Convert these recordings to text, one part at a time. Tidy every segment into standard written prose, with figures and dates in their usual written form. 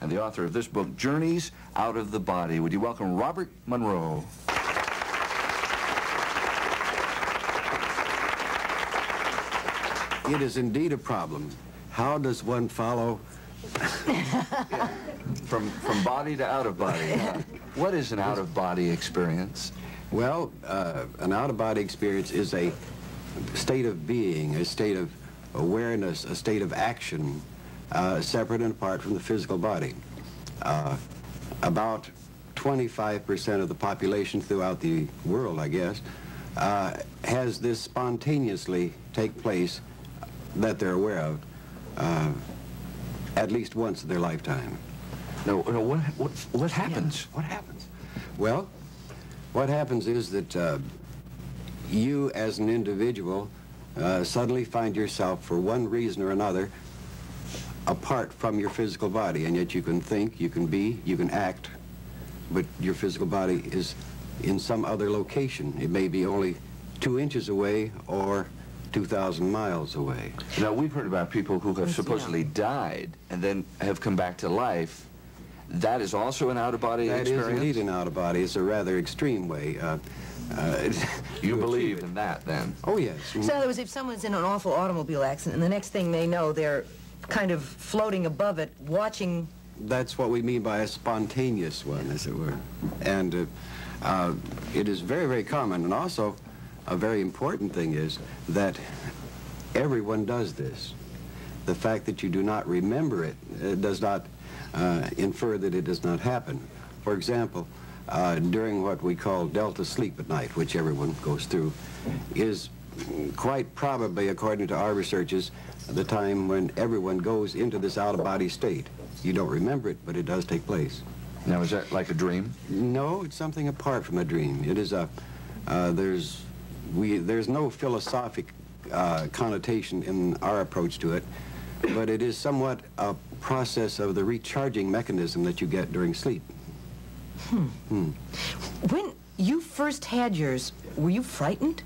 and the author of this book, Journeys Out of the Body. Would you welcome Robert Monroe? It is indeed a problem. How does one follow from body to out of body? What is an out-of-body experience? Well, an out-of-body experience is a state of being, a state of awareness, a state of action, separate and apart from the physical body. About 25% of the population throughout the world, I guess, has this spontaneously take place that they're aware of at least once in their lifetime. No, what happens? Yeah. What happens? Well, what happens is that you as an individual suddenly find yourself, for one reason or another, apart from your physical body, and yet you can think, you can be, you can act, but your physical body is in some other location. It may be only 2 inches away or 2,000 miles away. Now, we've heard about people who have supposedly died and then have come back to life. That is also an out-of-body experience? That is indeed an out-of-body. It's a rather extreme way. You believe in that, then? Oh, yes. So in other words, if someone's in an awful automobile accident and the next thing they know, they're kind of floating above it, watching... That's what we mean by a spontaneous one, as it were. And it is very, very common. And also, a very important thing is that everyone does this. The fact that you do not remember it does not infer that it does not happen. For example, during what we call delta sleep at night, which everyone goes through, is quite probably, according to our researches, the time when everyone goes into this out-of-body state. You don't remember it, but it does take place. Now, is that like a dream? No, it's something apart from a dream. It is a, there's no philosophic connotation in our approach to it, but it is somewhat a process of the recharging mechanism that you get during sleep. When you first had yours, were you frightened?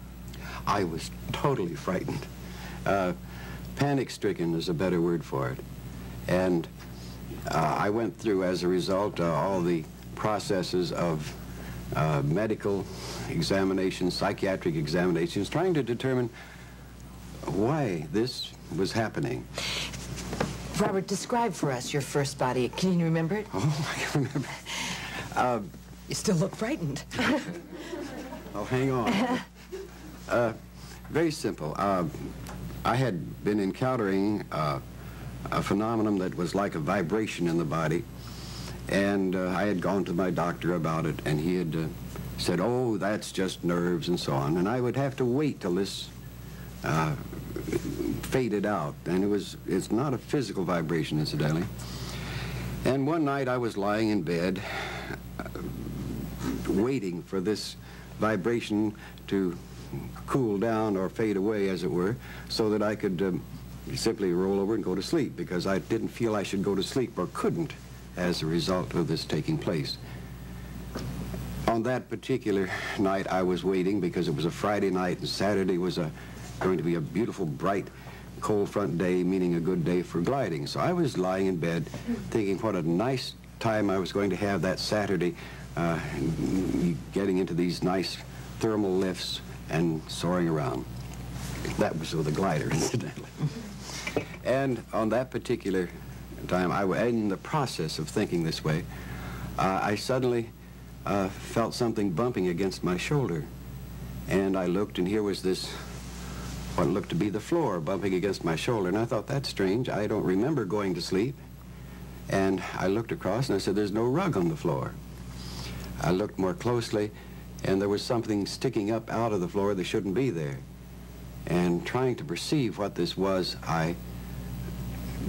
I was totally frightened. Panic-stricken is a better word for it. And I went through, as a result, all the processes of medical examinations, psychiatric examinations, trying to determine why this was happening. Robert, describe for us your first body. Can you remember it? Oh, I can remember. You still look frightened. Oh, hang on. Very simple. I had been encountering a phenomenon that was like a vibration in the body, and I had gone to my doctor about it, and he had said, oh, that's just nerves and so on, and I would have to wait till this faded out, and it's not a physical vibration, incidentally. And one night I was lying in bed waiting for this vibration to cool down or fade away, as it were, so that I could simply roll over and go to sleep, because I didn't feel I should go to sleep, or couldn't, as a result of this taking place. On that particular night, I was waiting because it was a Friday night, and Saturday was going to be a beautiful, bright, cold front day, meaning a good day for gliding. So I was lying in bed thinking what a nice time I was going to have that Saturday, getting into these nice thermal lifts and soaring around. That was with a glider, incidentally. And on that particular time, in the process of thinking this way, I suddenly felt something bumping against my shoulder. And I looked, and here was this, what looked to be the floor, bumping against my shoulder. And I thought, that's strange. I don't remember going to sleep. And I looked across, and I said, there's no rug on the floor. I looked more closely, and there was something sticking up out of the floor that shouldn't be there. And trying to perceive what this was, I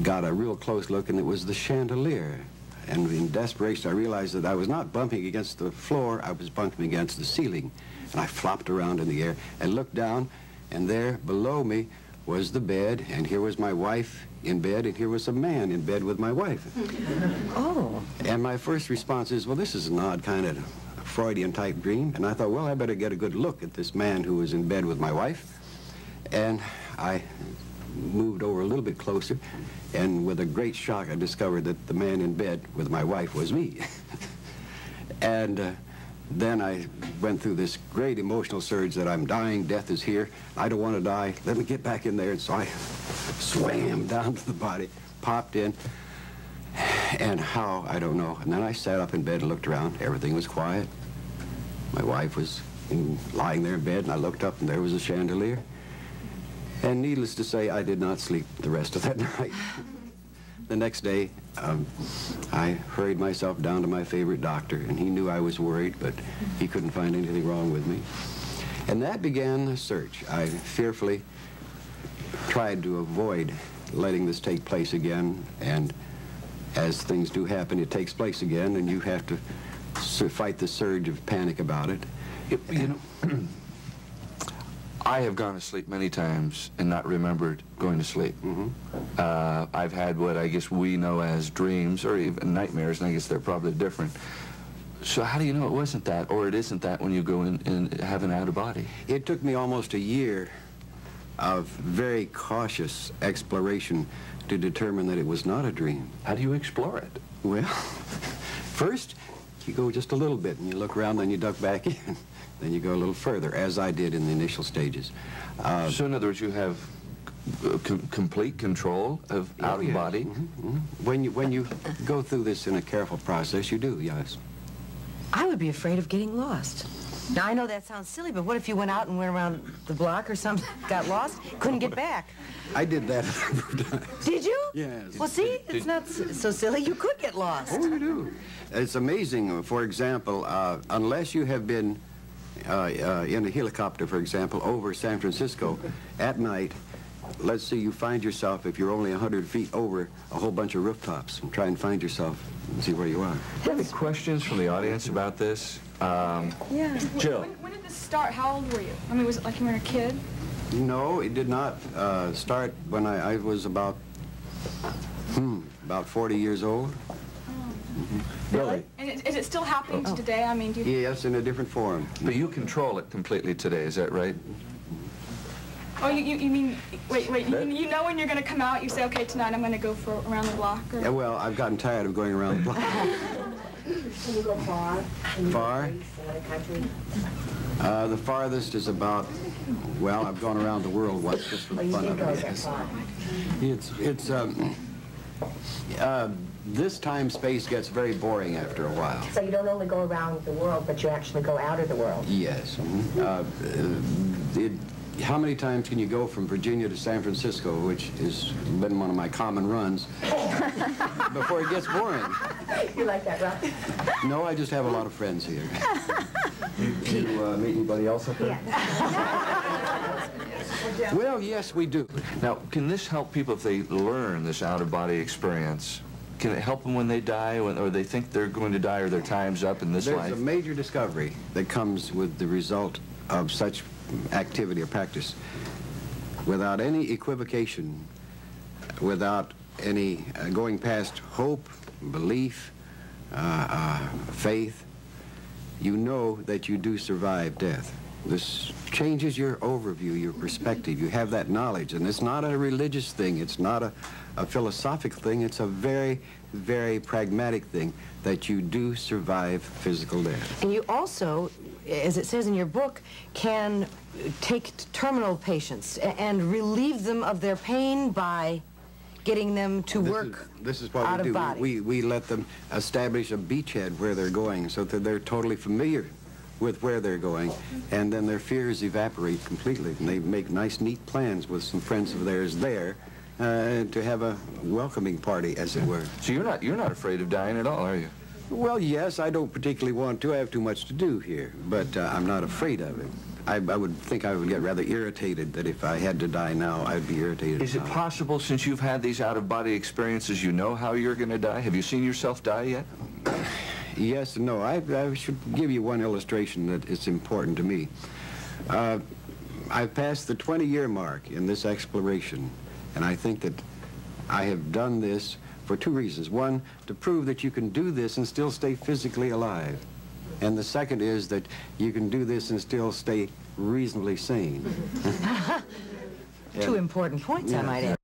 got a real close look, and it was the chandelier. And in desperation, I realized that I was not bumping against the floor, I was bumping against the ceiling. And I flopped around in the air and looked down, and there below me was the bed, and here was my wife in bed, and here was a man in bed with my wife. Oh. And my first response is, well, this is an odd kind of Freudian-type dream. And I thought, well, I better get a good look at this man who was in bed with my wife. And I moved over a little bit closer, and with a great shock, I discovered that the man in bed with my wife was me. And then I went through this great emotional surge that I'm dying, death is here, I don't want to die, let me get back in there. And so I swam down to the body, popped in, and how, I don't know. And then I sat up in bed and looked around. Everything was quiet. My wife was lying there in bed, and I looked up, and there was a chandelier. And needless to say, I did not sleep the rest of that night. The next day, I hurried myself down to my favorite doctor, and he knew I was worried, but he couldn't find anything wrong with me. And that began the search. I fearfully tried to avoid letting this take place again, and as things do happen, it takes place again, and you have to fight the surge of panic about it. You know, I have gone to sleep many times and not remembered going to sleep. I've had what I guess we know as dreams or even nightmares, and I guess they're probably different. So how do you know it wasn't that, or it isn't that when you go in and have an out-of-body? It took me almost a year of very cautious exploration to determine that it was not a dream. How do you explore it? Well, first, you go just a little bit, and you look around, then you duck back in. Then you go a little further, as I did in the initial stages. So in other words, you have complete control of out-of-body? When you go through this in a careful process, you do, yes. I would be afraid of getting lost. Now, I know that sounds silly, but what if you went out and went around the block or something, got lost, couldn't get back? I did that a number of times. Did you? Yes. Well, see, it's not so silly. You could get lost. Oh, you do. It's amazing. For example, unless you have been in a helicopter, for example, over San Francisco at night, let's say you find yourself, if you're only 100 feet over a whole bunch of rooftops, and try and find yourself and see where you are. Do you have any questions from the audience about this? Yeah. Jill. When did this start? How old were you? I mean, was it like you were a kid? No, it did not start when I was about 40 years old. Really? And is it still happening today? I mean, do you... Yes, in a different form. But you control it completely today, is that right? Oh, you mean... Wait, you know when you're going to come out, you say, okay, tonight I'm going to go for around the block? Or... Yeah, well, I've gotten tired of going around the block. Can you go far? Far? In the country? The farthest is about, well, I've gone around the world once just for the fun of it. Yes. This time-space gets very boring after a while. So you don't only go around the world, but you actually go out of the world. Yes. How many times can you go from Virginia to San Francisco, which has been one of my common runs, before it gets boring? You like that, Rob? No, I just have a lot of friends here. Do you meet anybody else up there? Yeah. Well, yes, we do. Now, can this help people if they learn this out-of-body experience? Can it help them when they die, or they think they're going to die, or their time's up in this life? There's a major discovery that comes with the result of such activity or practice. Without any equivocation, without any going past hope, belief, faith, you know that you do survive death. This changes your overview, your perspective. You have that knowledge, and it's not a religious thing. It's not a philosophical thing. It's a very, very pragmatic thing that you do survive physical death. And you also, as it says in your book, can take terminal patients and relieve them of their pain by getting them to work This is what out we do. of body. We let them establish a beachhead where they're going so that they're totally familiar with where they're going, and then their fears evaporate completely, and they make nice, neat plans with some friends of theirs there to have a welcoming party, as it were. So you're not afraid of dying at all, are you? Well, yes, I don't particularly want to. I have too much to do here, but I'm not afraid of it. I would think I would get rather irritated that if I had to die now, I'd be irritated. Is it possible, since you've had these out-of-body experiences, you know how you're going to die? Have you seen yourself die yet? Yes and no. I should give you one illustration that is important to me. I've passed the 20-year mark in this exploration, and I think that I have done this for two reasons. One, to prove that you can do this and still stay physically alive. And the second is that you can do this and still stay reasonably sane. Two important points, I might add.